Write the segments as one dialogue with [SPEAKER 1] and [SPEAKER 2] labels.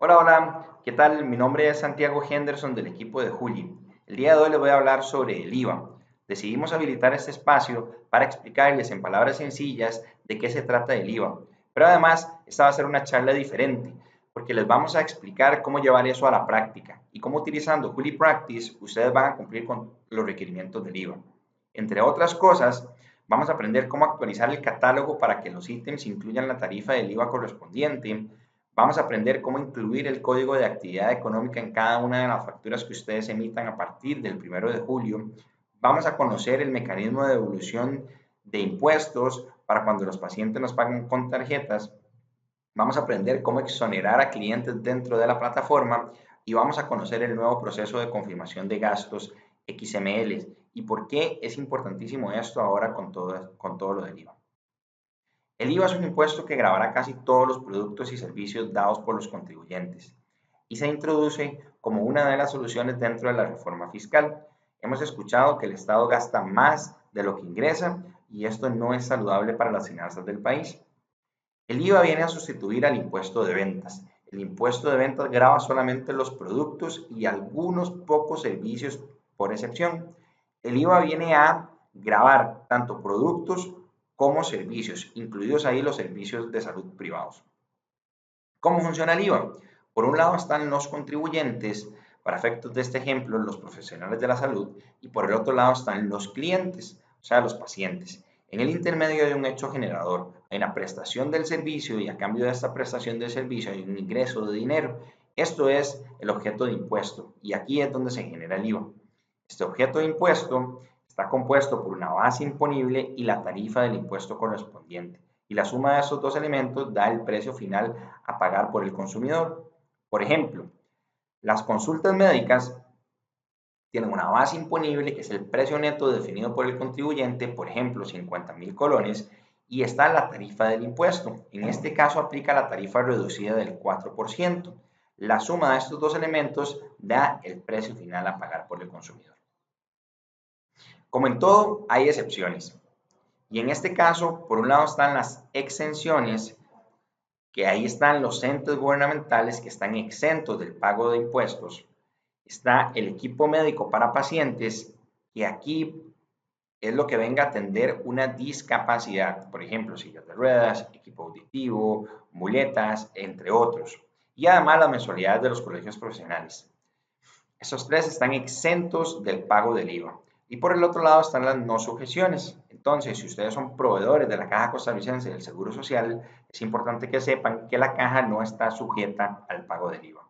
[SPEAKER 1] Hola, hola, ¿qué tal? Mi nombre es Santiago Henderson del equipo de Juli. El día de hoy les voy a hablar sobre el IVA. Decidimos habilitar este espacio para explicarles en palabras sencillas de qué se trata el IVA. Pero además, esta va a ser una charla diferente, porque les vamos a explicar cómo llevar eso a la práctica y cómo utilizando Juli Practice ustedes van a cumplir con los requerimientos del IVA. Entre otras cosas, vamos a aprender cómo actualizar el catálogo para que los ítems incluyan la tarifa del IVA correspondiente. Vamos a aprender cómo incluir el código de actividad económica en cada una de las facturas que ustedes emitan a partir del 1 de julio. Vamos a conocer el mecanismo de devolución de impuestos para cuando los pacientes nos paguen con tarjetas. Vamos a aprender cómo exonerar a clientes dentro de la plataforma y vamos a conocer el nuevo proceso de confirmación de gastos XML y por qué es importantísimo esto ahora con todo lo del IVA. El IVA es un impuesto que gravará casi todos los productos y servicios dados por los contribuyentes y se introduce como una de las soluciones dentro de la reforma fiscal. Hemos escuchado que el Estado gasta más de lo que ingresa y esto no es saludable para las finanzas del país. El IVA viene a sustituir al impuesto de ventas. El impuesto de ventas grava solamente los productos y algunos pocos servicios por excepción. El IVA viene a gravar tanto productos como servicios, incluidos ahí los servicios de salud privados. ¿Cómo funciona el IVA? Por un lado están los contribuyentes, para efectos de este ejemplo, los profesionales de la salud, y por el otro lado están los clientes, o sea, los pacientes. En el intermedio hay un hecho generador, hay una prestación del servicio y a cambio de esta prestación del servicio hay un ingreso de dinero. Esto es el objeto de impuesto y aquí es donde se genera el IVA. Este objeto de impuesto está compuesto por una base imponible y la tarifa del impuesto correspondiente. Y la suma de esos dos elementos da el precio final a pagar por el consumidor. Por ejemplo, las consultas médicas tienen una base imponible que es el precio neto definido por el contribuyente, por ejemplo, 50.000 colones, y está la tarifa del impuesto. En este caso aplica la tarifa reducida del 4%. La suma de estos dos elementos da el precio final a pagar por el consumidor. Como en todo, hay excepciones. Y en este caso, por un lado están las exenciones, que ahí están los entes gubernamentales que están exentos del pago de impuestos. Está el equipo médico para pacientes, que aquí es lo que venga a atender una discapacidad, por ejemplo, sillas de ruedas, equipo auditivo, muletas, entre otros. Y además las mensualidades de los colegios profesionales. Esos tres están exentos del pago del IVA. Y por el otro lado están las no sujeciones. Entonces, si ustedes son proveedores de la Caja Costarricense del Seguro Social, es importante que sepan que la caja no está sujeta al pago del IVA.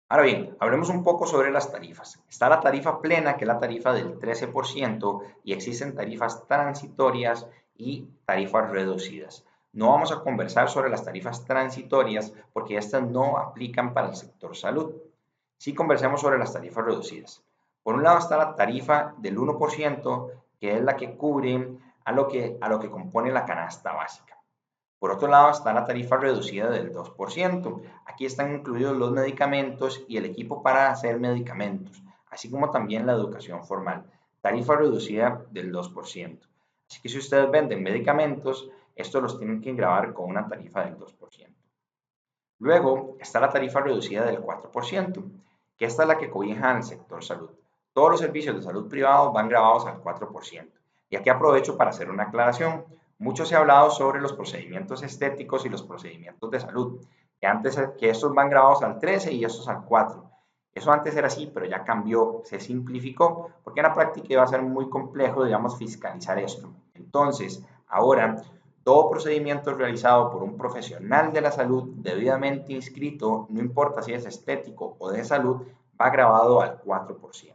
[SPEAKER 1] Ahora bien, hablemos un poco sobre las tarifas. Está la tarifa plena, que es la tarifa del 13%, y existen tarifas transitorias y tarifas reducidas. No vamos a conversar sobre las tarifas transitorias porque estas no aplican para el sector salud. Sí conversemos sobre las tarifas reducidas. Por un lado está la tarifa del 1%, que es la que cubre a lo que compone la canasta básica. Por otro lado está la tarifa reducida del 2%. Aquí están incluidos los medicamentos y el equipo para hacer medicamentos, así como también la educación formal. Tarifa reducida del 2%. Así que si ustedes venden medicamentos, estos los tienen que gravar con una tarifa del 2%. Luego está la tarifa reducida del 4%, que esta es la que cobija al sector salud. Todos los servicios de salud privados van grabados al 4%. Y aquí aprovecho para hacer una aclaración. Mucho se ha hablado sobre los procedimientos estéticos y los procedimientos de salud, que estos van grabados al 13 y estos al 4. Eso antes era así, pero ya cambió, se simplificó, porque en la práctica iba a ser muy complejo, digamos, fiscalizar esto. Entonces, ahora todo procedimiento realizado por un profesional de la salud debidamente inscrito, no importa si es estético o de salud, va grabado al 4%.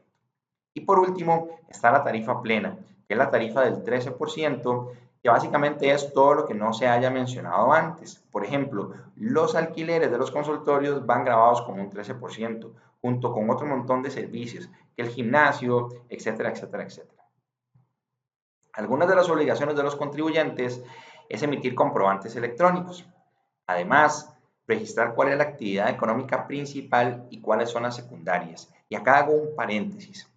[SPEAKER 1] Y por último está la tarifa plena, que es la tarifa del 13%, que básicamente es todo lo que no se haya mencionado antes. Por ejemplo, los alquileres de los consultorios van grabados con un 13%, junto con otro montón de servicios, que el gimnasio, etcétera, etcétera, etcétera. Algunas de las obligaciones de los contribuyentes es emitir comprobantes electrónicos. Además, registrar cuál es la actividad económica principal y cuáles son las secundarias. Y acá hago un paréntesis.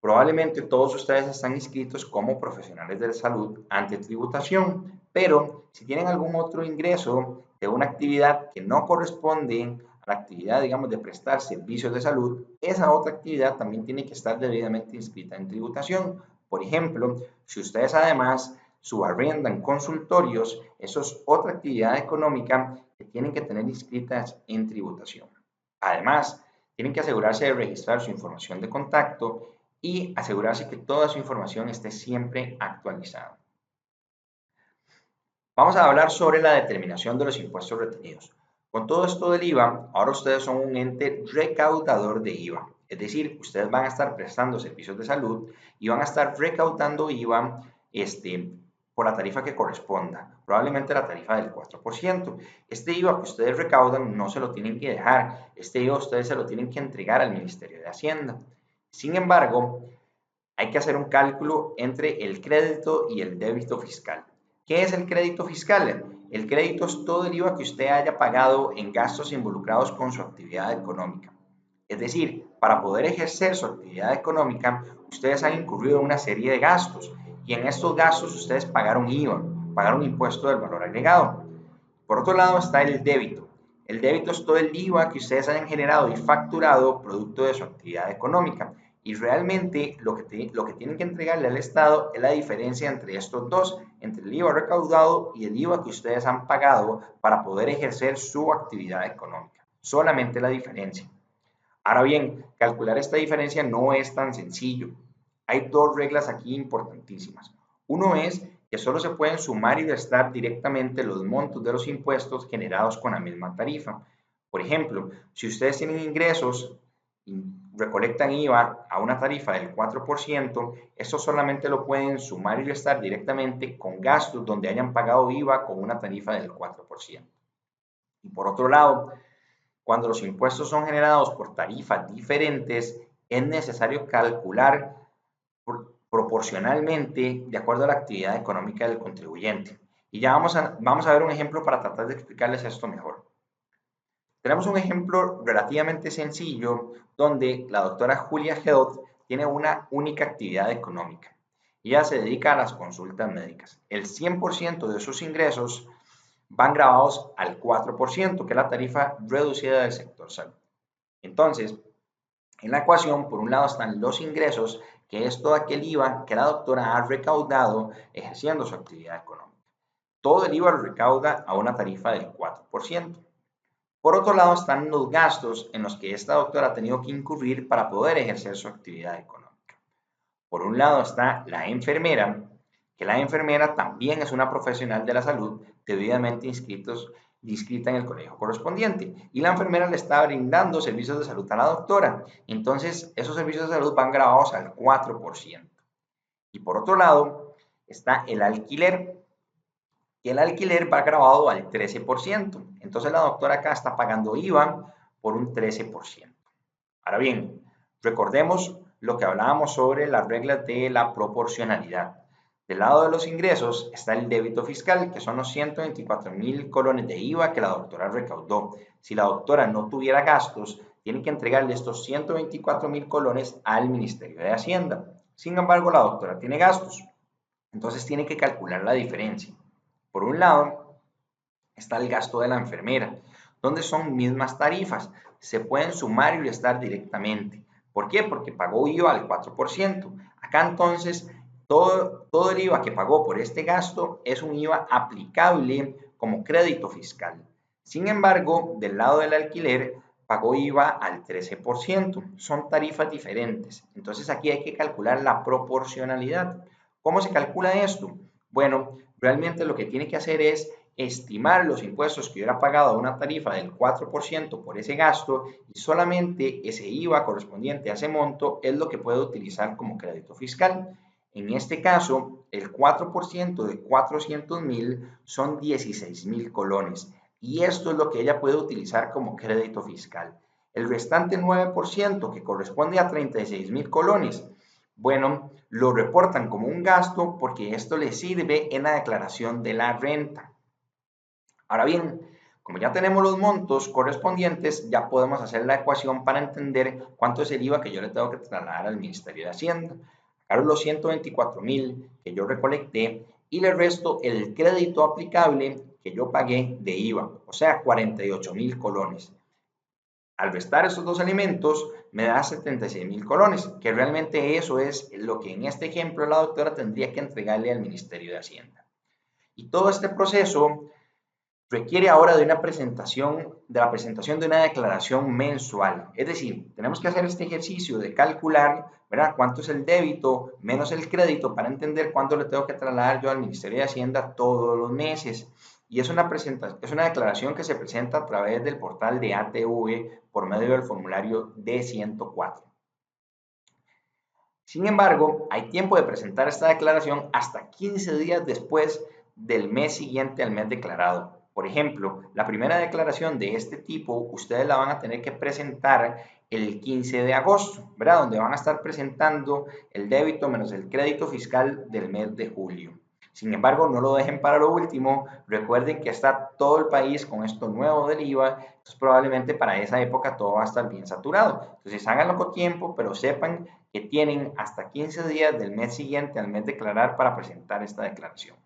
[SPEAKER 1] Probablemente todos ustedes están inscritos como profesionales de salud ante tributación, pero si tienen algún otro ingreso de una actividad que no corresponde a la actividad, digamos, de prestar servicios de salud, esa otra actividad también tiene que estar debidamente inscrita en tributación. Por ejemplo, si ustedes además subarrendan consultorios, eso es otra actividad económica que tienen que tener inscritas en tributación. Además, tienen que asegurarse de registrar su información de contacto y asegurarse que toda su información esté siempre actualizada. Vamos a hablar sobre la determinación de los impuestos retenidos. Con todo esto del IVA, ahora ustedes son un ente recaudador de IVA. Es decir, ustedes van a estar prestando servicios de salud y van a estar recaudando IVA por la tarifa que corresponda, probablemente la tarifa del 4%. Este IVA que ustedes recaudan no se lo tienen que dejar, este IVA ustedes se lo tienen que entregar al Ministerio de Hacienda. Sin embargo, hay que hacer un cálculo entre el crédito y el débito fiscal. ¿Qué es el crédito fiscal? El crédito es todo el IVA que usted haya pagado en gastos involucrados con su actividad económica. Es decir, para poder ejercer su actividad económica, ustedes han incurrido en una serie de gastos y en estos gastos ustedes pagaron IVA, pagaron impuesto del valor agregado. Por otro lado está el débito. El débito es todo el IVA que ustedes hayan generado y facturado producto de su actividad económica. Y realmente lo que tienen que entregarle al Estado es la diferencia entre estos dos, entre el IVA recaudado y el IVA que ustedes han pagado para poder ejercer su actividad económica. Solamente la diferencia. Ahora bien, calcular esta diferencia no es tan sencillo. Hay dos reglas aquí importantísimas. Uno es que solo se pueden sumar y restar directamente los montos de los impuestos generados con la misma tarifa. Por ejemplo, si ustedes tienen ingresos y recolectan IVA a una tarifa del 4%, eso solamente lo pueden sumar y restar directamente con gastos donde hayan pagado IVA con una tarifa del 4%. Y por otro lado, cuando los impuestos son generados por tarifas diferentes, es necesario calcular proporcionalmente de acuerdo a la actividad económica del contribuyente. Y ya vamos a ver un ejemplo para tratar de explicarles esto mejor. Tenemos un ejemplo relativamente sencillo donde la doctora Julia Health tiene una única actividad económica. Ella se dedica a las consultas médicas. El 100% de sus ingresos van grabados al 4%, que es la tarifa reducida del sector salud. Entonces, en la ecuación, por un lado están los ingresos, que es todo aquel IVA que la doctora ha recaudado ejerciendo su actividad económica. Todo el IVA lo recauda a una tarifa del 4%. Por otro lado están los gastos en los que esta doctora ha tenido que incurrir para poder ejercer su actividad económica. Por un lado está la enfermera, que la enfermera también es una profesional de la salud debidamente inscrita en el colegio correspondiente. Y la enfermera le está brindando servicios de salud a la doctora. Entonces, esos servicios de salud van grabados al 4%. Y por otro lado está el alquiler, que el alquiler va grabado al 13%. Entonces, la doctora acá está pagando IVA por un 13%. Ahora bien, recordemos lo que hablábamos sobre las reglas de la proporcionalidad. Del lado de los ingresos está el débito fiscal, que son los 124.000 colones de IVA que la doctora recaudó. Si la doctora no tuviera gastos, tiene que entregarle estos 124.000 colones al Ministerio de Hacienda. Sin embargo, la doctora tiene gastos, entonces tiene que calcular la diferencia. Por un lado, está el gasto de la enfermera, donde son mismas tarifas, se pueden sumar y restar directamente. ¿Por qué? Porque pagó IVA al 4%. Acá entonces todo el IVA que pagó por este gasto es un IVA aplicable como crédito fiscal. Sin embargo, del lado del alquiler pagó IVA al 13%. Son tarifas diferentes. Entonces aquí hay que calcular la proporcionalidad. ¿Cómo se calcula esto? Bueno, realmente lo que tiene que hacer es estimar los impuestos que hubiera pagado a una tarifa del 4% por ese gasto y solamente ese IVA correspondiente a ese monto es lo que puede utilizar como crédito fiscal. En este caso, el 4% de 400.000 son 16.000 colones y esto es lo que ella puede utilizar como crédito fiscal. El restante 9% que corresponde a 36.000 colones, bueno, lo reportan como un gasto porque esto le sirve en la declaración de la renta. Ahora bien, Como ya tenemos los montos correspondientes, ya podemos hacer la ecuación para entender cuánto es el IVA que yo le tengo que trasladar al Ministerio de Hacienda. Acá los 124.000 que yo recolecté y le resto el crédito aplicable que yo pagué de IVA, o sea, 48.000 colones. Al restar esos dos alimentos, me da 76.000 colones, que realmente eso es lo que en este ejemplo la doctora tendría que entregarle al Ministerio de Hacienda. Y todo este proceso requiere ahora de una presentación, de la presentación de una declaración mensual. Es decir, tenemos que hacer este ejercicio de calcular, ¿verdad?, cuánto es el débito menos el crédito para entender cuánto le tengo que trasladar yo al Ministerio de Hacienda todos los meses. Y es una declaración que se presenta a través del portal de ATV por medio del formulario D104. Sin embargo, hay tiempo de presentar esta declaración hasta 15 días después del mes siguiente al mes declarado. Por ejemplo, la primera declaración de este tipo, ustedes la van a tener que presentar el 15 de agosto, ¿verdad? Donde van a estar presentando el débito menos el crédito fiscal del mes de julio. Sin embargo, no lo dejen para lo último. Recuerden que está todo el país con esto nuevo del IVA. Entonces, probablemente para esa época todo va a estar bien saturado. Entonces, háganlo con tiempo, pero sepan que tienen hasta 15 días del mes siguiente al mes declarar para presentar esta declaración.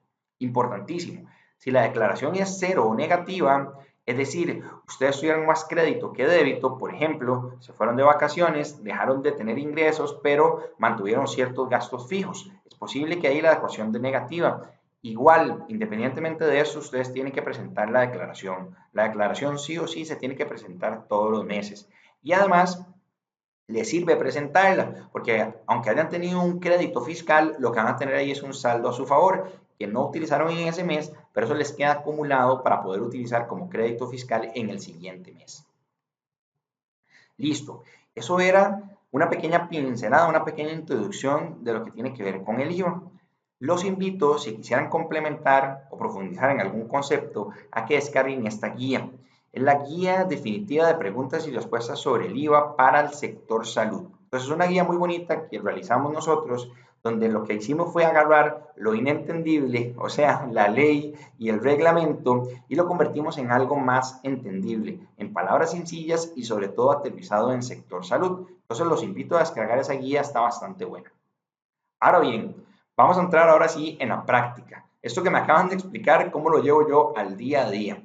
[SPEAKER 1] Importantísimo. Si la declaración es cero o negativa, es decir, ustedes tuvieron más crédito que débito, por ejemplo, se fueron de vacaciones, dejaron de tener ingresos, pero mantuvieron ciertos gastos fijos. Es posible que ahí la ecuación de negativa. Igual, independientemente de eso, ustedes tienen que presentar la declaración. La declaración sí o sí se tiene que presentar todos los meses. Y además, les sirve presentarla, porque aunque hayan tenido un crédito fiscal, lo que van a tener ahí es un saldo a su favor, que no utilizaron en ese mes, pero eso les queda acumulado para poder utilizar como crédito fiscal en el siguiente mes. Listo, eso era una pequeña pincelada, una pequeña introducción de lo que tiene que ver con el IVA. Los invito, si quisieran complementar o profundizar en algún concepto, a que descarguen esta guía. Es la guía definitiva de preguntas y respuestas sobre el IVA para el sector salud. Entonces es una guía muy bonita que realizamos nosotros, donde lo que hicimos fue agarrar lo inentendible, o sea, la ley y el reglamento, y lo convertimos en algo más entendible, en palabras sencillas y sobre todo aterrizado en sector salud. Entonces los invito a descargar esa guía, está bastante buena. Ahora bien, vamos a entrar ahora sí en la práctica. Esto que me acaban de explicar, cómo lo llevo yo al día a día.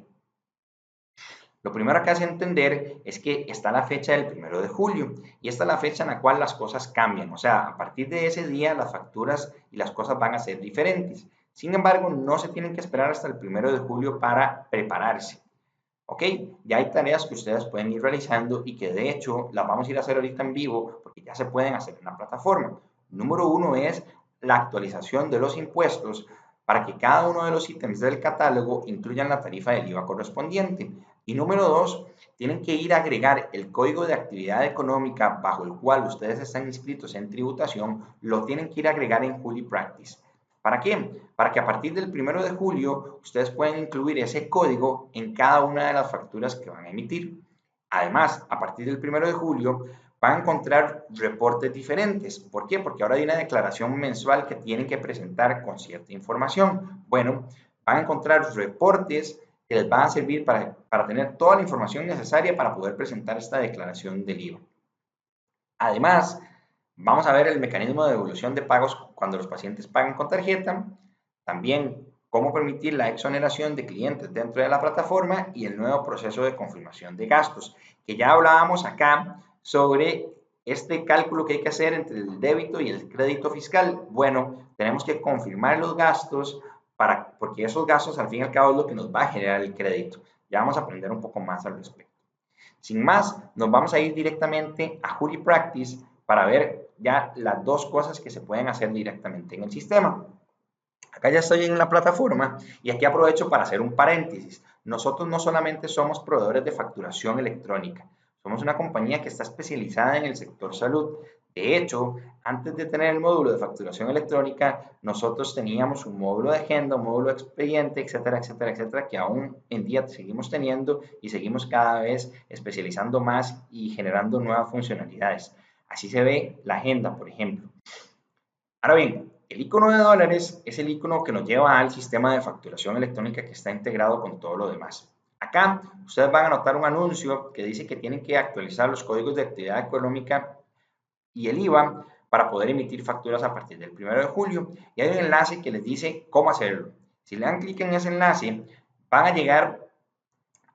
[SPEAKER 1] Lo primero que hace entender es que está la fecha del 1 de julio y esta es la fecha en la cual las cosas cambian. O sea, a partir de ese día las facturas y las cosas van a ser diferentes. Sin embargo, no se tienen que esperar hasta el 1 de julio para prepararse. ¿Ok? Ya hay tareas que ustedes pueden ir realizando y que de hecho las vamos a ir a hacer ahorita en vivo porque ya se pueden hacer en la plataforma. Número uno es la actualización de los impuestos para que cada uno de los ítems del catálogo incluyan la tarifa del IVA correspondiente. Y número dos, tienen que ir a agregar el código de actividad económica bajo el cual ustedes están inscritos en tributación, lo tienen que ir a agregar en Juli Practice. ¿Para qué? Para que a partir del 1 de julio ustedes puedan incluir ese código en cada una de las facturas que van a emitir. Además, a partir del 1 de julio van a encontrar reportes diferentes. ¿Por qué? Porque ahora hay una declaración mensual que tienen que presentar con cierta información. Bueno, van a encontrar reportes que les van a servir para tener toda la información necesaria para poder presentar esta declaración del IVA. Además, vamos a ver el mecanismo de devolución de pagos cuando los pacientes pagan con tarjeta, también cómo permitir la exoneración de clientes dentro de la plataforma y el nuevo proceso de confirmación de gastos, que ya hablábamos acá sobre este cálculo que hay que hacer entre el débito y el crédito fiscal. Bueno, tenemos que confirmar los gastos porque esos gastos al fin y al cabo es lo que nos va a generar el crédito. Ya vamos a aprender un poco más al respecto. Sin más, nos vamos a ir directamente a Juli Practice para ver ya las dos cosas que se pueden hacer directamente en el sistema. Acá ya estoy en la plataforma y aquí aprovecho para hacer un paréntesis. Nosotros no solamente somos proveedores de facturación electrónica, somos una compañía que está especializada en el sector salud. De hecho, antes de tener el módulo de facturación electrónica, nosotros teníamos un módulo de agenda, un módulo de expediente, etcétera, etcétera, etcétera, que aún en día seguimos teniendo y seguimos cada vez especializando más y generando nuevas funcionalidades. Así se ve la agenda, por ejemplo. Ahora bien, el icono de dólares es el icono que nos lleva al sistema de facturación electrónica que está integrado con todo lo demás. Acá ustedes van a notar un anuncio que dice que tienen que actualizar los códigos de actividad económica y el IVA para poder emitir facturas a partir del 1 de julio. Y hay un enlace que les dice cómo hacerlo. Si le dan clic en ese enlace, van a llegar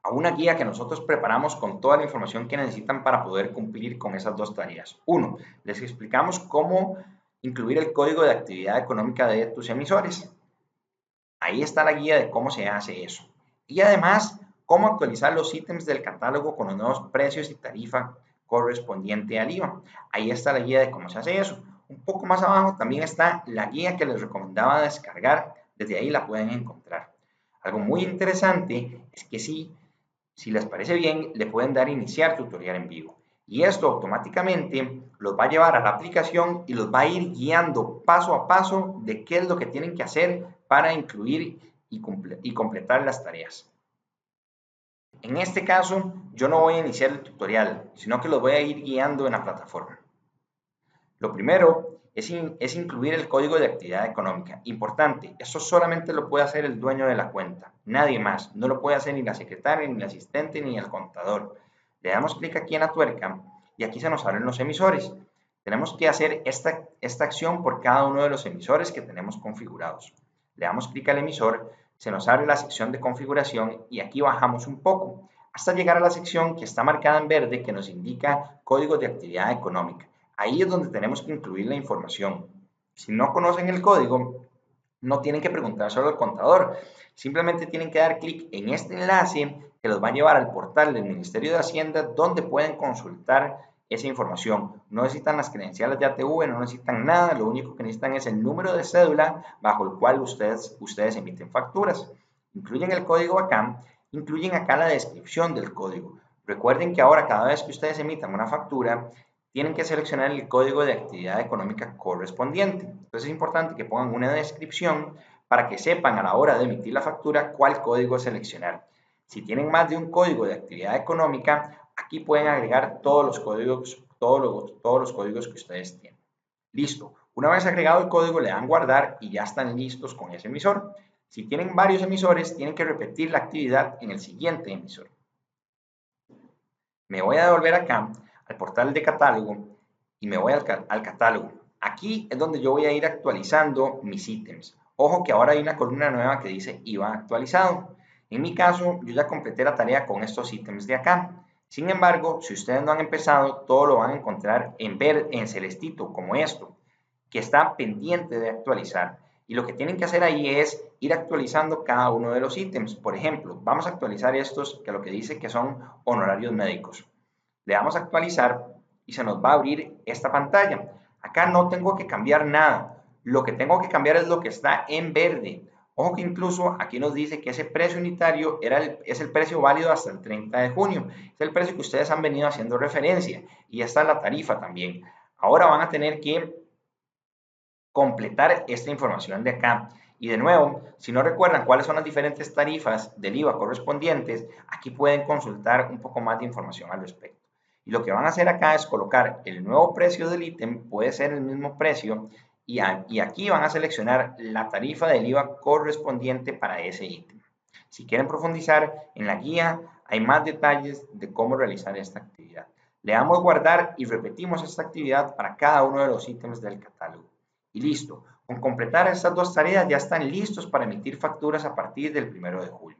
[SPEAKER 1] a una guía que nosotros preparamos con toda la información que necesitan para poder cumplir con esas dos tareas. Uno, les explicamos cómo incluir el código de actividad económica de tus emisores. Ahí está la guía de cómo se hace eso. Y además, cómo actualizar los ítems del catálogo con los nuevos precios y tarifa correspondiente al IVA. Ahí está la guía de cómo se hace eso. Un poco más abajo también está la guía que les recomendaba descargar. Desde ahí la pueden encontrar. Algo muy interesante es que si les parece bien, le pueden dar iniciar tutorial en vivo. Y esto automáticamente los va a llevar a la aplicación y los va a ir guiando paso a paso de qué es lo que tienen que hacer para incluir y completar las tareas. En este caso, yo no voy a iniciar el tutorial, sino que los voy a ir guiando en la plataforma. Lo primero es incluir el código de actividad económica. Importante, esto solamente lo puede hacer el dueño de la cuenta, nadie más. No lo puede hacer ni la secretaria, ni el asistente, ni el contador. Le damos clic aquí en la tuerca y aquí se nos abren los emisores. Tenemos que hacer esta acción por cada uno de los emisores que tenemos configurados. Le damos clic al emisor, se nos abre la sección de configuración y aquí bajamos un poco hasta llegar a la sección que está marcada en verde que nos indica código de actividad económica. Ahí es donde tenemos que incluir la información. Si no conocen el código, no tienen que preguntar solo al contador. Simplemente tienen que dar clic en este enlace que los va a llevar al portal del Ministerio de Hacienda donde pueden consultar esa información. No necesitan las credenciales de ATV, no necesitan nada, lo único que necesitan es el número de cédula bajo el cual ustedes emiten facturas. Incluyen el código acá, incluyen acá la descripción del código. Recuerden que ahora cada vez que ustedes emitan una factura, tienen que seleccionar el código de actividad económica correspondiente. Entonces es importante que pongan una descripción para que sepan a la hora de emitir la factura cuál código seleccionar. Si tienen más de un código de actividad económica, aquí pueden agregar todos los códigos que ustedes tienen. Listo. Una vez agregado el código, le dan guardar y ya están listos con ese emisor. Si tienen varios emisores, tienen que repetir la actividad en el siguiente emisor. Me voy a devolver acá al portal de catálogo y me voy al catálogo. Aquí es donde yo voy a ir actualizando mis ítems. Ojo que ahora hay una columna nueva que dice IVA actualizado. En mi caso, yo ya completé la tarea con estos ítems de acá. Sin embargo, si ustedes no han empezado, todo lo van a encontrar en celestito, como esto, que está pendiente de actualizar. Y lo que tienen que hacer ahí es ir actualizando cada uno de los ítems. Por ejemplo, vamos a actualizar estos que lo que dice que son honorarios médicos. Le damos a actualizar y se nos va a abrir esta pantalla. Acá no tengo que cambiar nada. Lo que tengo que cambiar es lo que está en verde. Ojo que incluso aquí nos dice que ese precio unitario es el precio válido hasta el 30 de junio. Es el precio que ustedes han venido haciendo referencia. Y esta es la tarifa también. Ahora van a tener que completar esta información de acá. Y de nuevo, si no recuerdan cuáles son las diferentes tarifas del IVA correspondientes, aquí pueden consultar un poco más de información al respecto. Y lo que van a hacer acá es colocar el nuevo precio del ítem, puede ser el mismo precio, y aquí van a seleccionar la tarifa del IVA correspondiente para ese ítem. Si quieren profundizar en la guía, hay más detalles de cómo realizar esta actividad. Le damos guardar y repetimos esta actividad para cada uno de los ítems del catálogo. Y listo. Con completar estas dos tareas ya están listos para emitir facturas a partir del 1 de julio.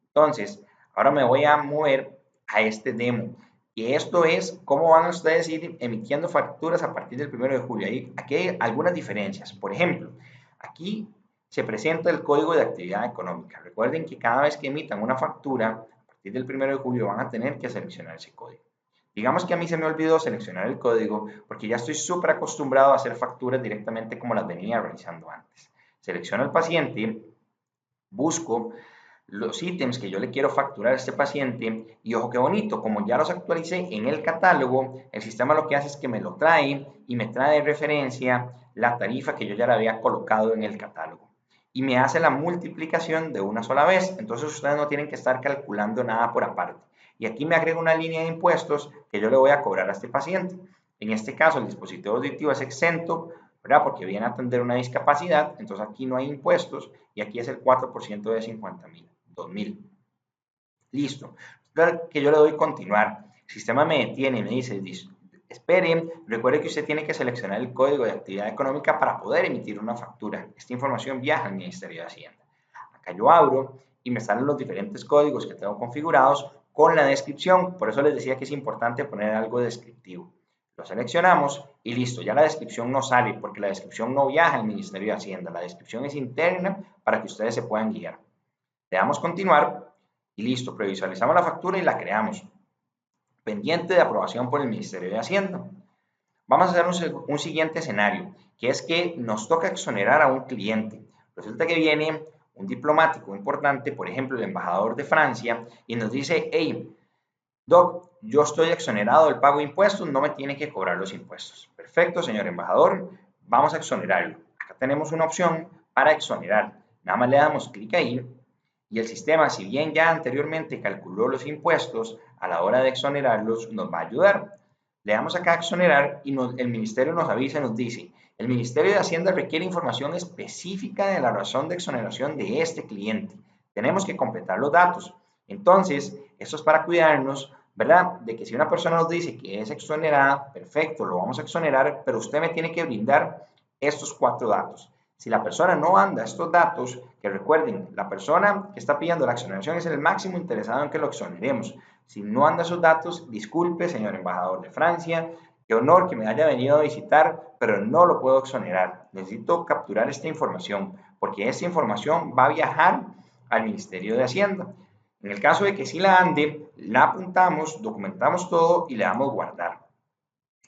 [SPEAKER 1] Entonces, ahora me voy a mover a este demo. Y esto es cómo van ustedes a ir emitiendo facturas a partir del 1 de julio. Aquí hay algunas diferencias. Por ejemplo, aquí se presenta el código de actividad económica. Recuerden que cada vez que emitan una factura, a partir del 1 de julio van a tener que seleccionar ese código. Digamos que a mí se me olvidó seleccionar el código porque ya estoy súper acostumbrado a hacer facturas directamente como las venía realizando antes. Selecciono el paciente, busco los ítems que yo le quiero facturar a este paciente y ojo qué bonito, como ya los actualicé en el catálogo, el sistema lo que hace es que me lo trae y me trae de referencia la tarifa que yo ya le había colocado en el catálogo y me hace la multiplicación de una sola vez, entonces ustedes no tienen que estar calculando nada por aparte. Y aquí me agrego una línea de impuestos que yo le voy a cobrar a este paciente. En este caso, el dispositivo auditivo es exento, ¿verdad? Porque viene a atender una discapacidad, entonces aquí no hay impuestos y aquí es el 4% de 50.000, 2.000. Listo. Que yo le doy continuar. El sistema me detiene y me dice, espere, recuerde que usted tiene que seleccionar el código de actividad económica para poder emitir una factura. Esta información viaja al Ministerio de Hacienda. Acá yo abro y me salen los diferentes códigos que tengo configurados con la descripción. Por eso les decía que es importante poner algo descriptivo. Lo seleccionamos y listo, ya la descripción no sale porque la descripción no viaja al Ministerio de Hacienda. La descripción es interna para que ustedes se puedan guiar. Le damos continuar y listo, previsualizamos la factura y la creamos. Pendiente de aprobación por el Ministerio de Hacienda. Vamos a hacer un siguiente escenario, que es que nos toca exonerar a un cliente. Resulta que viene un diplomático importante, por ejemplo, el embajador de Francia, y nos dice, hey, Doc, yo estoy exonerado del pago de impuestos, no me tiene que cobrar los impuestos. Perfecto, señor embajador, vamos a exonerarlo. Acá tenemos una opción para exonerar. Nada más le damos clic ahí y el sistema, si bien ya anteriormente calculó los impuestos, a la hora de exonerarlos nos va a ayudar. Le damos acá a exonerar y el ministerio nos avisa y nos dice, el Ministerio de Hacienda requiere información específica de la razón de exoneración de este cliente. Tenemos que completar los datos. Entonces, esto es para cuidarnos, ¿verdad? De que si una persona nos dice que es exonerada, perfecto, lo vamos a exonerar, pero usted me tiene que brindar estos 4 datos. Si la persona no anda estos datos, que recuerden, la persona que está pidiendo la exoneración es el máximo interesado en que lo exoneremos. Si no anda esos datos, disculpe, señor embajador de Francia, qué honor que me haya venido a visitar, pero no lo puedo exonerar. Necesito capturar esta información, porque esta información va a viajar al Ministerio de Hacienda. En el caso de que sí la ande, la apuntamos, documentamos todo y le damos guardar.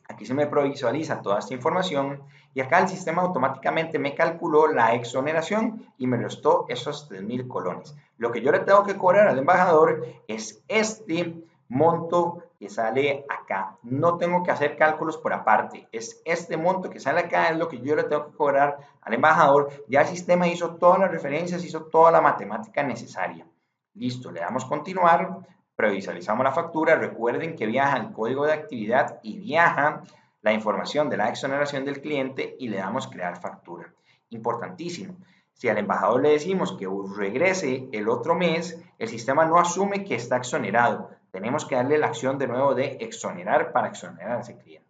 [SPEAKER 1] Aquí se me provisualiza toda esta información y acá el sistema automáticamente me calculó la exoneración y me restó esos 3.000 colones. Lo que yo le tengo que cobrar al embajador es este monto que sale acá. No tengo que hacer cálculos por aparte. Es este monto que sale acá, es lo que yo le tengo que cobrar al embajador. Ya el sistema hizo todas las referencias, hizo toda la matemática necesaria. Listo, le damos continuar. Previsualizamos la factura, recuerden que viaja el código de actividad y viaja la información de la exoneración del cliente y le damos crear factura. Importantísimo, si al embajador le decimos que regrese el otro mes, el sistema no asume que está exonerado. Tenemos que darle la acción de nuevo de exonerar para exonerar a ese cliente.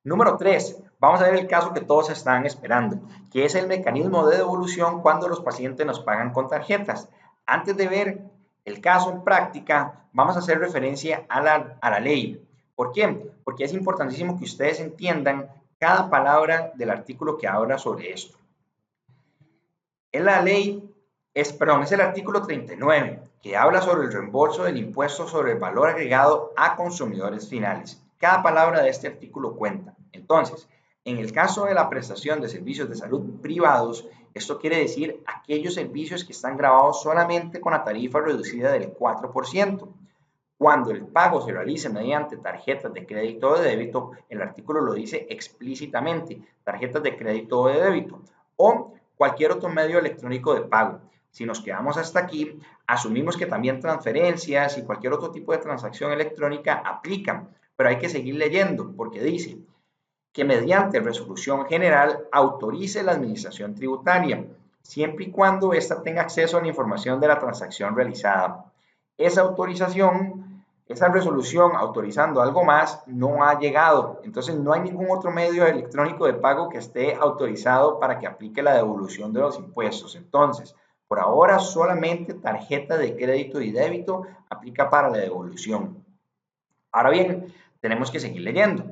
[SPEAKER 1] Número 3, vamos a ver el caso que todos están esperando, que es el mecanismo de devolución cuando los pacientes nos pagan con tarjetas. Antes de ver el caso en práctica, vamos a hacer referencia a la ley. ¿Por qué? Porque es importantísimo que ustedes entiendan cada palabra del artículo que habla sobre esto. En la ley, es el artículo 39, que habla sobre el reembolso del impuesto sobre el valor agregado a consumidores finales. Cada palabra de este artículo cuenta. Entonces, en el caso de la prestación de servicios de salud privados, esto quiere decir aquellos servicios que están grabados solamente con la tarifa reducida del 4%. Cuando el pago se realice mediante tarjetas de crédito o de débito, el artículo lo dice explícitamente, tarjetas de crédito o de débito, o cualquier otro medio electrónico de pago. Si nos quedamos hasta aquí, asumimos que también transferencias y cualquier otro tipo de transacción electrónica aplican, pero hay que seguir leyendo porque dice que mediante resolución general autorice la administración tributaria, siempre y cuando ésta tenga acceso a la información de la transacción realizada. Esa autorización, esa resolución autorizando algo más no ha llegado. Entonces no hay ningún otro medio electrónico de pago que esté autorizado para que aplique la devolución de los impuestos. Entonces, por ahora solamente tarjeta de crédito y débito aplica para la devolución. Ahora bien, tenemos que seguir leyendo.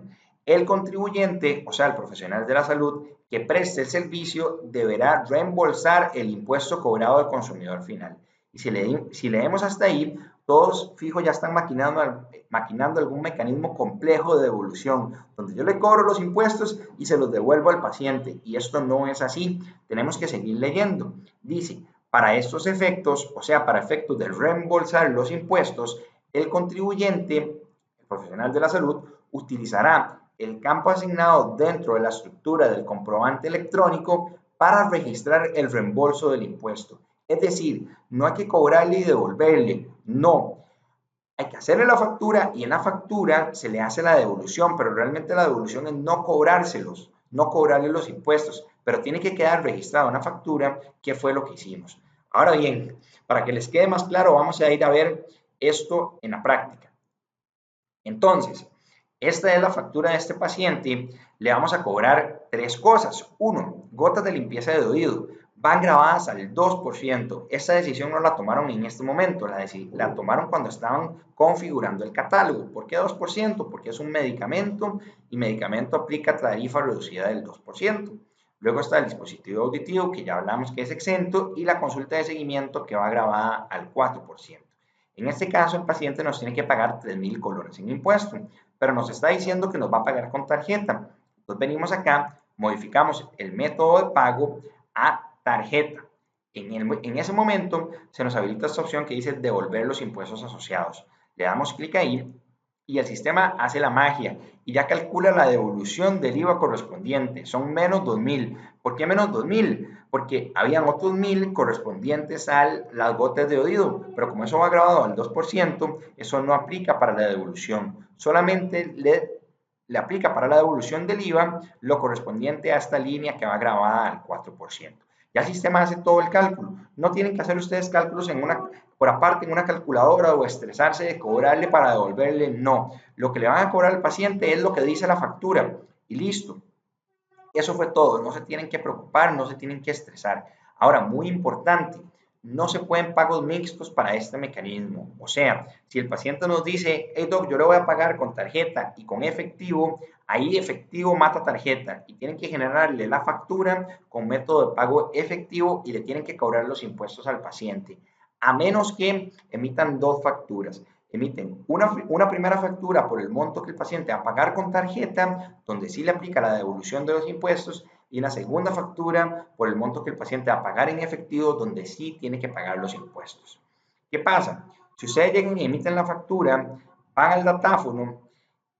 [SPEAKER 1] El contribuyente, o sea, el profesional de la salud que preste el servicio, deberá reembolsar el impuesto cobrado al consumidor final. Y si leemos hasta ahí, todos fijos ya están maquinando algún mecanismo complejo de devolución, donde yo le cobro los impuestos y se los devuelvo al paciente. Y esto no es así. Tenemos que seguir leyendo. Dice, para estos efectos, o sea, para efectos de reembolsar los impuestos, el contribuyente, el profesional de la salud, utilizará el campo asignado dentro de la estructura del comprobante electrónico para registrar el reembolso del impuesto. Es decir, no hay que cobrarle y devolverle, no. Hay que hacerle la factura y en la factura se le hace la devolución, pero realmente la devolución es no cobrárselos, no cobrarle los impuestos, pero tiene que quedar registrada una factura qué fue lo que hicimos. Ahora bien, para que les quede más claro, vamos a ir a ver esto en la práctica. Entonces, esta es la factura de este paciente. Le vamos a cobrar tres cosas. Uno, gotas de limpieza de oído. Van grabadas al 2%. Esta decisión no la tomaron en este momento, la tomaron cuando estaban configurando el catálogo. ¿Por qué 2%? Porque es un medicamento y medicamento aplica tarifa reducida del 2%. Luego está el dispositivo auditivo, que ya hablamos que es exento, y la consulta de seguimiento, que va grabada al 4%. En este caso, el paciente nos tiene que pagar 3.000 colones en impuesto, pero nos está diciendo que nos va a pagar con tarjeta. Entonces venimos acá, modificamos el método de pago a tarjeta. En ese momento se nos habilita esta opción que dice devolver los impuestos asociados. Le damos clic ahí y el sistema hace la magia y ya calcula la devolución del IVA correspondiente. Son menos 2.000. ¿Por qué menos 2.000? Porque habían otros 1.000 correspondientes a las gotas de oído, pero como eso va grabado al 2%, eso no aplica para la devolución. Solamente le aplica para la devolución del IVA lo correspondiente a esta línea que va grabada al 4%. Ya el sistema hace todo el cálculo. No tienen que hacer ustedes cálculos por aparte en una calculadora o estresarse de cobrarle para devolverle. No. Lo que le van a cobrar al paciente es lo que dice la factura y listo. Eso fue todo. No se tienen que preocupar, no se tienen que estresar. Ahora, muy importante, no se pueden pagos mixtos para este mecanismo. O sea, si el paciente nos dice, hey doc, yo le voy a pagar con tarjeta y con efectivo, ahí efectivo mata tarjeta y tienen que generarle la factura con método de pago efectivo y le tienen que cobrar los impuestos al paciente, a menos que emitan dos facturas. Emiten una primera factura por el monto que el paciente va a pagar con tarjeta, donde sí le aplica la devolución de los impuestos, y una segunda factura por el monto que el paciente va a pagar en efectivo, donde sí tiene que pagar los impuestos. ¿Qué pasa? Si ustedes llegan y emiten la factura, pagan el datáfono,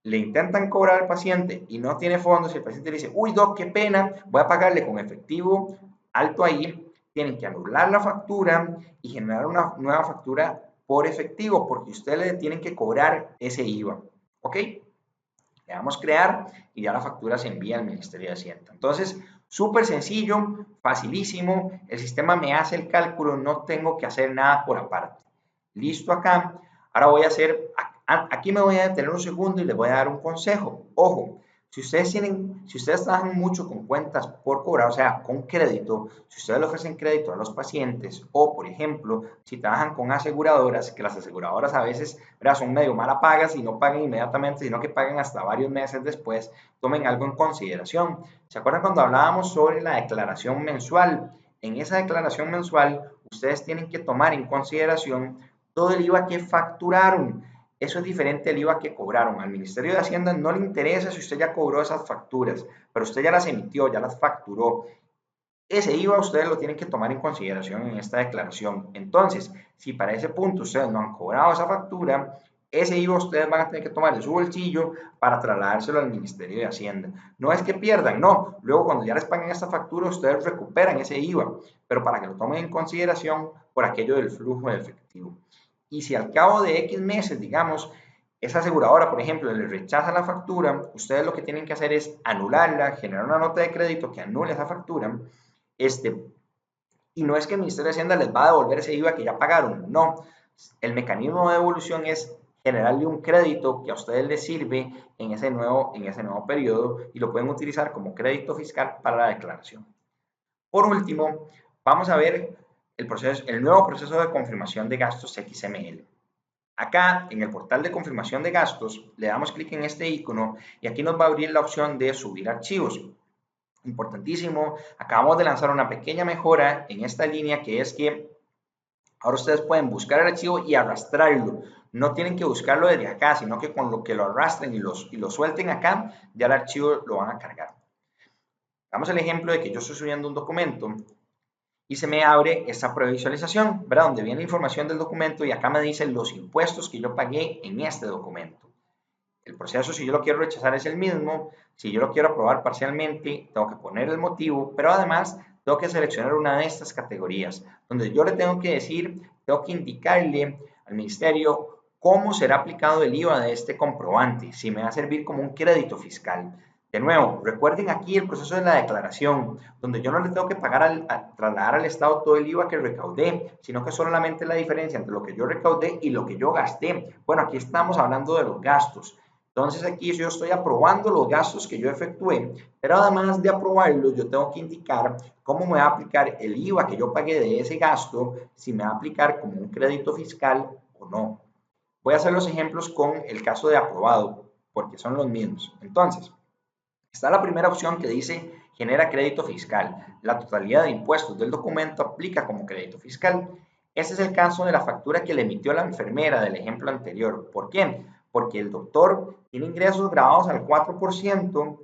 [SPEAKER 1] le intentan cobrar al paciente y no tiene fondos, y el paciente le dice, uy, doc, qué pena, voy a pagarle con efectivo alto ahí, tienen que anular la factura y generar una nueva factura por efectivo, porque ustedes le tienen que cobrar ese IVA. ¿Ok? Le damos crear y ya la factura se envía al Ministerio de Hacienda. Entonces, súper sencillo, facilísimo, el sistema me hace el cálculo, no tengo que hacer nada por aparte. Listo acá. Ahora voy a hacer, aquí me voy a detener un segundo y les voy a dar un consejo. Ojo, si ustedes trabajan mucho con cuentas por cobrar, o sea, con crédito, si ustedes le ofrecen crédito a los pacientes o, por ejemplo, si trabajan con aseguradoras, que las aseguradoras a veces, ¿verdad?, son medio mala pagas y no pagan inmediatamente, sino que pagan hasta varios meses después, tomen algo en consideración. ¿Se acuerdan cuando hablábamos sobre la declaración mensual? En esa declaración mensual, ustedes tienen que tomar en consideración todo el IVA que facturaron. Eso es diferente al IVA que cobraron. Al Ministerio de Hacienda no le interesa si usted ya cobró esas facturas, pero usted ya las emitió, ya las facturó. Ese IVA ustedes lo tienen que tomar en consideración en esta declaración. Entonces, si para ese punto ustedes no han cobrado esa factura, ese IVA ustedes van a tener que tomar de su bolsillo para trasladárselo al Ministerio de Hacienda. No es que pierdan, no. Luego cuando ya les paguen esta factura, ustedes recuperan ese IVA, pero para que lo tomen en consideración por aquello del flujo de efectivo. Y si al cabo de X meses, digamos, esa aseguradora, por ejemplo, le rechaza la factura, ustedes lo que tienen que hacer es anularla, generar una nota de crédito que anule esa factura. Y no es que el Ministerio de Hacienda les va a devolver ese IVA que ya pagaron, no. El mecanismo de devolución es generarle un crédito que a ustedes les sirve en ese nuevo periodo y lo pueden utilizar como crédito fiscal para la declaración. Por último, vamos a ver el nuevo proceso de confirmación de gastos XML. Acá en el portal de confirmación de gastos le damos clic en este icono y aquí nos va a abrir la opción de subir archivos. Importantísimo, acabamos de lanzar una pequeña mejora en esta línea, que es que ahora ustedes pueden buscar el archivo y arrastrarlo. No tienen que buscarlo desde acá, sino que con lo que lo arrastren y lo suelten acá, ya el archivo lo van a cargar. Damos el ejemplo de que yo estoy subiendo un documento y se me abre esta previsualización, ¿verdad?, donde viene información del documento y acá me dicen los impuestos que yo pagué en este documento. El proceso, si yo lo quiero rechazar, es el mismo. Si yo lo quiero aprobar parcialmente, tengo que poner el motivo, pero además tengo que seleccionar una de estas categorías, donde yo le tengo que decir, tengo que indicarle al ministerio cómo será aplicado el IVA de este comprobante, si me va a servir como un crédito fiscal. De nuevo, recuerden aquí el proceso de la declaración, donde yo no le tengo que pagar trasladar al Estado todo el IVA que recaudé, sino que solamente la diferencia entre lo que yo recaudé y lo que yo gasté. Bueno, aquí estamos hablando de los gastos. Entonces aquí yo estoy aprobando los gastos que yo efectué, pero además de aprobarlos, yo tengo que indicar cómo me va a aplicar el IVA que yo pagué de ese gasto, si me va a aplicar como un crédito fiscal o no. Voy a hacer los ejemplos con el caso de aprobado, porque son los mismos. Entonces, está la primera opción que dice genera crédito fiscal. La totalidad de impuestos del documento aplica como crédito fiscal. Este es el caso de la factura que le emitió la enfermera del ejemplo anterior. ¿Por qué? Porque el doctor tiene ingresos grabados al 4%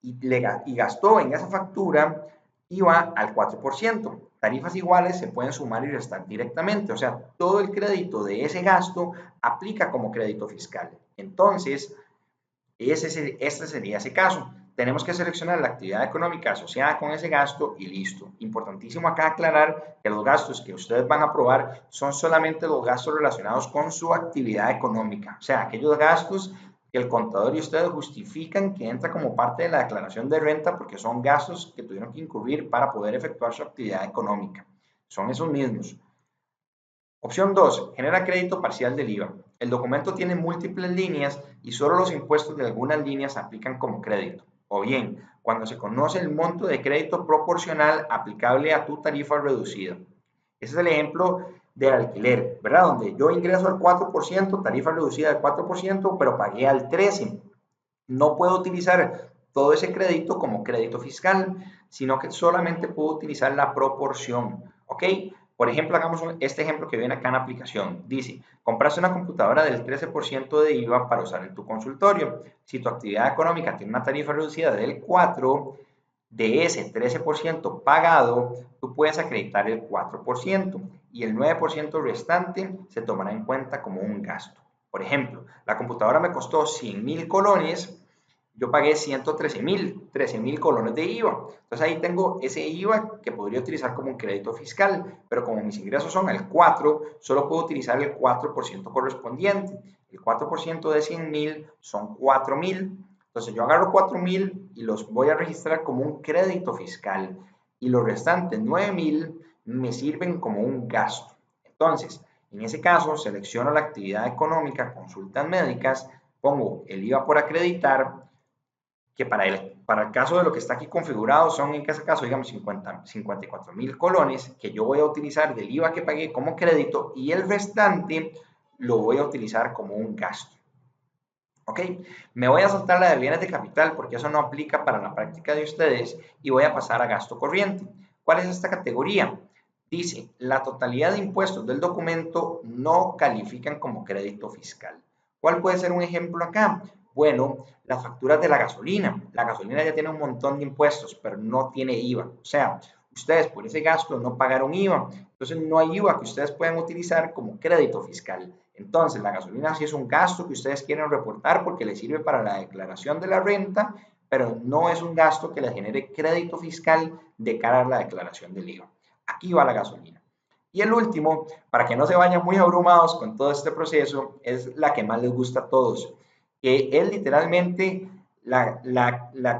[SPEAKER 1] y gastó en esa factura IVA al 4%. Tarifas iguales se pueden sumar y restar directamente. O sea, todo el crédito de ese gasto aplica como crédito fiscal. Entonces, este sería ese caso. Tenemos que seleccionar la actividad económica asociada con ese gasto y listo. Importantísimo acá aclarar que los gastos que ustedes van a aprobar son solamente los gastos relacionados con su actividad económica. O sea, aquellos gastos que el contador y ustedes justifican que entra como parte de la declaración de renta porque son gastos que tuvieron que incurrir para poder efectuar su actividad económica. Son esos mismos. Opción 2. Genera crédito parcial del IVA. El documento tiene múltiples líneas y solo los impuestos de algunas líneas aplican como crédito. O bien, cuando se conoce el monto de crédito proporcional aplicable a tu tarifa reducida. Ese es el ejemplo del alquiler, ¿verdad? Donde yo ingreso al 4%, tarifa reducida del 4%, pero pagué al 13%. No puedo utilizar todo ese crédito como crédito fiscal, sino que solamente puedo utilizar la proporción, ¿ok? Por ejemplo, hagamos este ejemplo que viene acá en la aplicación. Dice, compraste una computadora del 13% de IVA para usar en tu consultorio. Si tu actividad económica tiene una tarifa reducida del 4%, de ese 13% pagado, tú puedes acreditar el 4% y el 9% restante se tomará en cuenta como un gasto. Por ejemplo, la computadora me costó 100.000 colones, yo pagué 13.000 colones de IVA. Entonces ahí tengo ese IVA que podría utilizar como un crédito fiscal, pero como mis ingresos son el 4, solo puedo utilizar el 4% correspondiente. El 4% de 100.000 son 4.000. Entonces yo agarro 4.000 y los voy a registrar como un crédito fiscal y los restantes 9.000 me sirven como un gasto. Entonces, en ese caso, selecciono la actividad económica, consultas médicas, pongo el IVA por acreditar, que para el caso de lo que está aquí configurado son en ese caso, digamos, 54.000 colones que yo voy a utilizar del IVA que pagué como crédito y el restante lo voy a utilizar como un gasto. ¿Ok? Me voy a saltar la de bienes de capital porque eso no aplica para la práctica de ustedes y voy a pasar a gasto corriente. ¿Cuál es esta categoría? Dice, la totalidad de impuestos del documento no califican como crédito fiscal. ¿Cuál puede ser un ejemplo acá? Bueno, las facturas de la gasolina. La gasolina ya tiene un montón de impuestos, pero no tiene IVA. O sea, ustedes por ese gasto no pagaron IVA. Entonces no hay IVA que ustedes puedan utilizar como crédito fiscal. Entonces la gasolina sí es un gasto que ustedes quieren reportar porque les sirve para la declaración de la renta, pero no es un gasto que les genere crédito fiscal de cara a la declaración del IVA. Aquí va la gasolina. Y el último, para que no se vayan muy abrumados con todo este proceso, es la que más les gusta a todos, que es literalmente la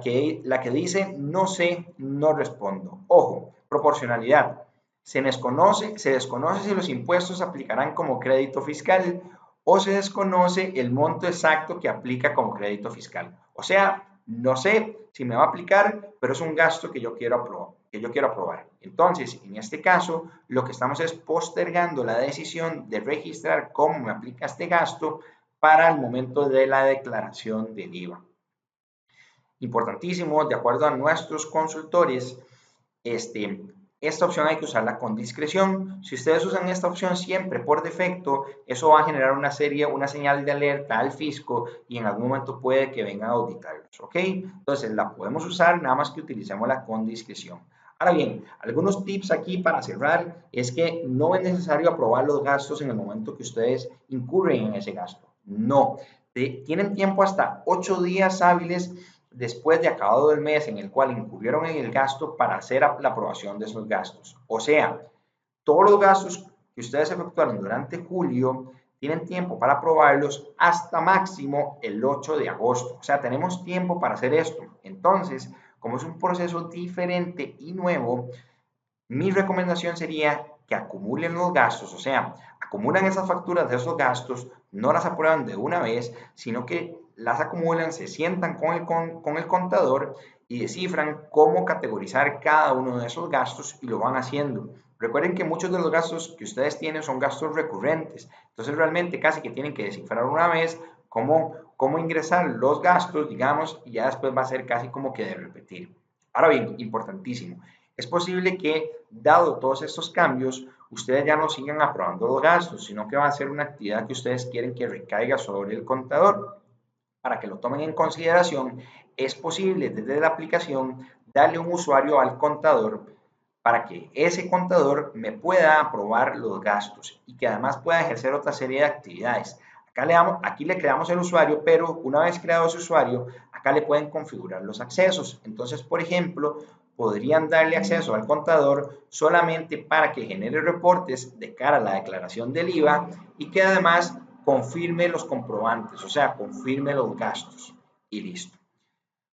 [SPEAKER 1] que dice no sé, no respondo. Ojo, proporcionalidad. Se desconoce si los impuestos aplicarán como crédito fiscal o se desconoce el monto exacto que aplica como crédito fiscal. O sea, no sé si me va a aplicar, pero es un gasto que yo quiero aprobar. Entonces, en este caso, lo que estamos es postergando la decisión de registrar cómo me aplica este gasto para el momento de la declaración del IVA. Importantísimo, de acuerdo a nuestros consultores, esta opción hay que usarla con discreción. Si ustedes usan esta opción siempre por defecto, eso va a generar una señal de alerta al fisco y en algún momento puede que vengan a auditarlos, ¿ok? Entonces la podemos usar, nada más que utilicémosla con discreción. Ahora bien, algunos tips aquí para cerrar es que no es necesario aprobar los gastos en el momento que ustedes incurren en ese gasto. No, tienen tiempo hasta 8 días hábiles después de acabado el mes en el cual incurrieron en el gasto para hacer la aprobación de esos gastos. O sea, todos los gastos que ustedes efectuaron durante julio tienen tiempo para aprobarlos hasta máximo el 8 de agosto. O sea, tenemos tiempo para hacer esto. Entonces, como es un proceso diferente y nuevo, mi recomendación sería que acumulen los gastos, o sea, acumulan esas facturas de esos gastos, no las aprueban de una vez, sino que las acumulan, se sientan con el contador y descifran cómo categorizar cada uno de esos gastos y lo van haciendo. Recuerden que muchos de los gastos que ustedes tienen son gastos recurrentes, entonces realmente casi que tienen que descifrar una vez cómo ingresar los gastos, digamos, y ya después va a ser casi como que de repetir. Ahora bien, importantísimo, es posible que, dado todos estos cambios, ustedes ya no sigan aprobando los gastos, sino que va a ser una actividad que ustedes quieren que recaiga sobre el contador. Para que lo tomen en consideración, es posible desde la aplicación darle un usuario al contador para que ese contador me pueda aprobar los gastos y que además pueda ejercer otra serie de actividades. Aquí le creamos el usuario, pero una vez creado ese usuario, acá le pueden configurar los accesos. Entonces, por ejemplo, podrían darle acceso al contador solamente para que genere reportes de cara a la declaración del IVA y que además confirme los comprobantes, o sea, confirme los gastos y listo.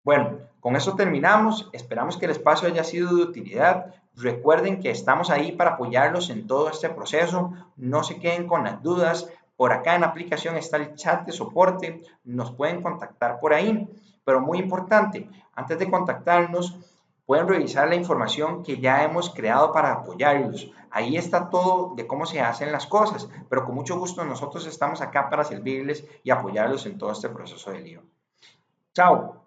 [SPEAKER 1] Bueno, con eso terminamos. Esperamos que el espacio haya sido de utilidad. Recuerden que estamos ahí para apoyarlos en todo este proceso. No se queden con las dudas. Por acá en la aplicación está el chat de soporte. Nos pueden contactar por ahí. Pero muy importante, antes de contactarnos, pueden revisar la información que ya hemos creado para apoyarlos. Ahí está todo de cómo se hacen las cosas. Pero con mucho gusto nosotros estamos acá para servirles y apoyarlos en todo este proceso de lío. Chao.